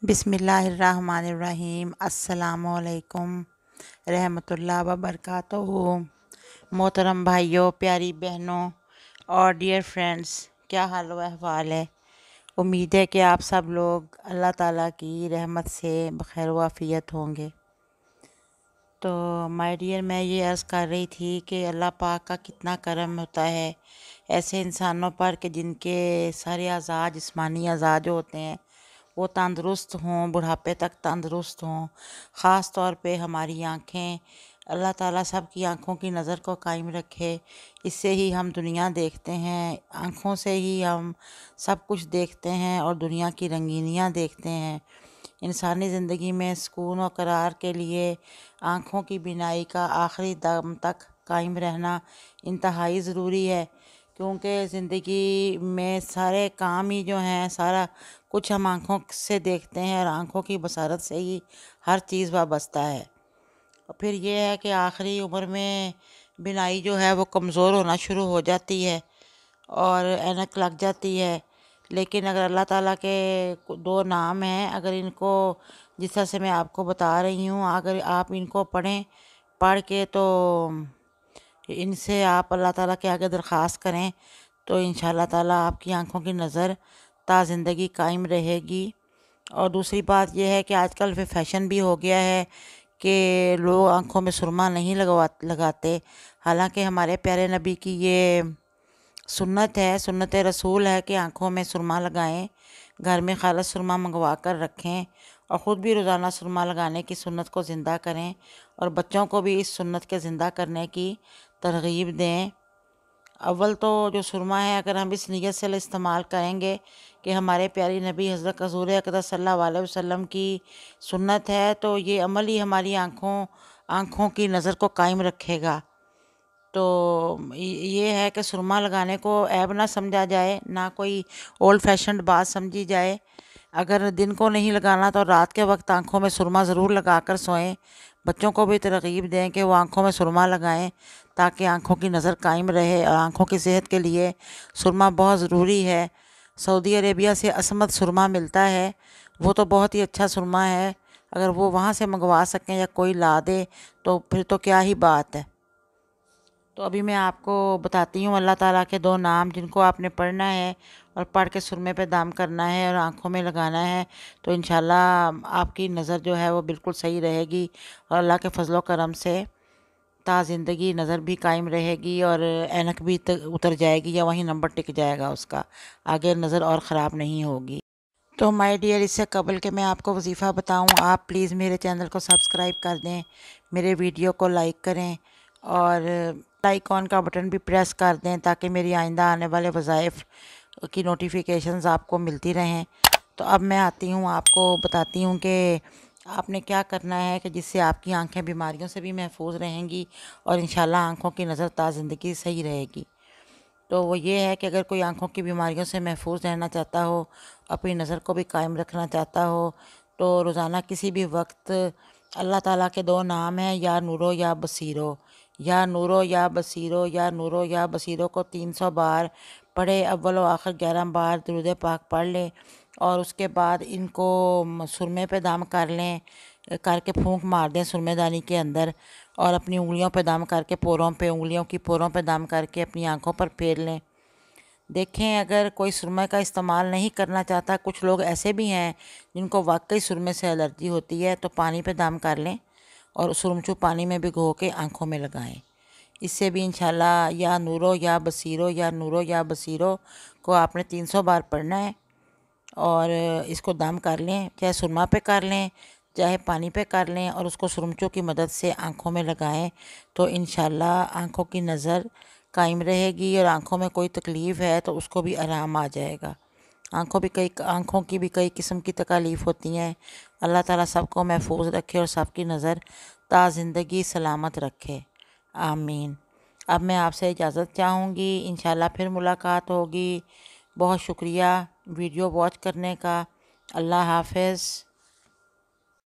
بسم اللہ الرحمن الرحیم۔ السلام علیکم رحمۃ اللہ وبرکاتہ۔ محترم بھائیوں، پیاری بہنوں اور ڈیئر فرینڈس، کیا حال و احوال ہے؟ امید ہے کہ آپ سب لوگ اللہ تعالیٰ کی رحمت سے بخیر و عافیت ہوں گے۔ تو مائی ڈیئر، میں یہ عرض کر رہی تھی کہ اللہ پاک کا کتنا کرم ہوتا ہے ایسے انسانوں پر کہ جن کے سارے اعضاء، جسمانی اعضاء جو ہوتے ہیں وہ تندرست ہوں، بڑھاپے تک تندرست ہوں۔ خاص طور پہ ہماری آنکھیں، اللہ تعالیٰ سب کی آنکھوں کی نظر کو قائم رکھے۔ اس سے ہی ہم دنیا دیکھتے ہیں، آنکھوں سے ہی ہم سب کچھ دیکھتے ہیں اور دنیا کی رنگینیاں دیکھتے ہیں۔ انسانی زندگی میں سکون و قرار کے لیے آنکھوں کی بینائی کا آخری دم تک قائم رہنا انتہائی ضروری ہے، کیونکہ زندگی میں سارے کام ہی جو ہیں، سارا کچھ ہم آنکھوں سے دیکھتے ہیں اور آنکھوں کی بصارت سے ہی ہر چیز وابستہ ہے۔ اور پھر یہ ہے کہ آخری عمر میں بینائی جو ہے وہ کمزور ہونا شروع ہو جاتی ہے اور اینک لگ جاتی ہے۔ لیکن اگر اللہ تعالیٰ کے دو نام ہیں، اگر ان کو جس طرح سے میں آپ کو بتا رہی ہوں، اگر آپ ان کو پڑھ کے تو ان سے آپ اللہ تعالیٰ کے آگے درخواست کریں تو انشاءاللہ تعالیٰ آپ کی آنکھوں کی نظر تا زندگی قائم رہے گی۔ اور دوسری بات یہ ہے کہ آج کل فیشن بھی ہو گیا ہے کہ لوگ آنکھوں میں سرما نہیں لگاتے، حالانکہ ہمارے پیارے نبی کی یہ سنت ہے، سنت رسول ہے کہ آنکھوں میں سرما لگائیں، گھر میں خالص سرما منگوا کر رکھیں اور خود بھی روزانہ سرما لگانے کی سنت کو زندہ کریں اور بچوں کو بھی اس سنت کے زندہ کرنے کی ترغیب دیں۔ اول تو جو سرما ہے، اگر ہم اس نیت سے استعمال کریں گے کہ ہمارے پیاری نبی حضرت حضور اقدس صلی اللہ علیہ وسلم کی سنت ہے، تو یہ عمل ہی ہماری آنکھوں کی نظر کو قائم رکھے گا۔ تو یہ ہے کہ سرما لگانے کو عیب نہ سمجھا جائے، نہ کوئی اولڈ فیشنڈ بات سمجھی جائے۔ اگر دن کو نہیں لگانا تو رات کے وقت آنکھوں میں سرما ضرور لگا کر سوئیں۔ بچوں کو بھی ترغیب دیں کہ وہ آنکھوں میں سرما لگائیں تاکہ آنکھوں کی نظر قائم رہے، اور آنکھوں کی صحت کے لیے سرما بہت ضروری ہے۔ سعودی عربیہ سے عصمت سرما ملتا ہے، وہ تو بہت ہی اچھا سرما ہے، اگر وہ وہاں سے منگوا سکیں یا کوئی لا دے تو پھر تو کیا ہی بات ہے۔ تو ابھی میں آپ کو بتاتی ہوں اللہ تعالیٰ کے دو نام جن کو آپ نے پڑھنا ہے اور پڑھ کے سرمے پہ دام کرنا ہے اور آنکھوں میں لگانا ہے، تو انشاءاللہ آپ کی نظر جو ہے وہ بالکل صحیح رہے گی اور اللہ کے فضل و کرم سے تا زندگی نظر بھی قائم رہے گی اور اینک بھی اتر جائے گی یا وہیں نمبر ٹک جائے گا اس کا، آگے نظر اور خراب نہیں ہوگی۔ تو مائی ڈیئر، اس سے قبل کہ میں آپ کو وظیفہ بتاؤں، آپ پلیز میرے چینل کو سبسکرائب کر دیں، میرے ویڈیو کو لائک کریں اور آئیکن کا بٹن بھی پریس کر دیں تاکہ میری آئندہ آنے والے وظائف کی نوٹیفیکیشنز آپ کو ملتی رہیں۔ تو اب میں آتی ہوں، آپ کو بتاتی ہوں کہ آپ نے کیا کرنا ہے کہ جس سے آپ کی آنکھیں بیماریوں سے بھی محفوظ رہیں گی اور انشاءاللہ آنکھوں کی نظر تا زندگی صحیح رہے گی۔ تو وہ یہ ہے کہ اگر کوئی آنکھوں کی بیماریوں سے محفوظ رہنا چاہتا ہو، اپنی نظر کو بھی قائم رکھنا چاہتا ہو، تو روزانہ کسی بھی وقت اللہ تعالیٰ کے دو نام ہیں، یا نورو یا بصیرو، یا نورو یا بصیرو، یا نورو یا بصیرو کو 300 بار پڑھے، اول و آخر 11 بار درود پاک پڑھ لیں اور اس کے بعد ان کو سرمے پہ دم کر کے پھونک مار دیں سرمے دانی کے اندر، اور اپنی انگلیوں پہ دم کر کے انگلیوں کی پوروں پہ دم کر کے اپنی آنکھوں پر پھیر لیں۔ دیکھیں، اگر کوئی سرمے کا استعمال نہیں کرنا چاہتا، کچھ لوگ ایسے بھی ہیں جن کو واقعی سرمے سے الرجی ہوتی ہے، تو پانی پہ دم کر لیں اور سرمچو پانی میں بھگو کے آنکھوں میں لگائیں۔ اس سے بھی انشاءاللہ یا نورو یا بصیرو، یا نورو یا بصیرو کو آپ نے 300 بار پڑھنا ہے اور اس کو دم کر لیں، چاہے سرما پہ کر لیں چاہے پانی پہ کر لیں، اور اس کو سرمچوں کی مدد سے آنکھوں میں لگائیں تو انشاءاللہ آنکھوں کی نظر قائم رہے گی، اور آنکھوں میں کوئی تکلیف ہے تو اس کو بھی آرام آ جائے گا۔ آنکھوں کی بھی کئی قسم کی تکالیف ہوتی ہیں۔ اللہ تعالیٰ سب کو محفوظ رکھے اور سب کی نظر تا زندگی سلامت رکھے، آمین۔ اب میں آپ سے اجازت چاہوں گی، انشاءاللہ پھر ملاقات ہوگی۔ بہت شکریہ ویڈیو واچ کرنے کا۔ اللہ حافظ۔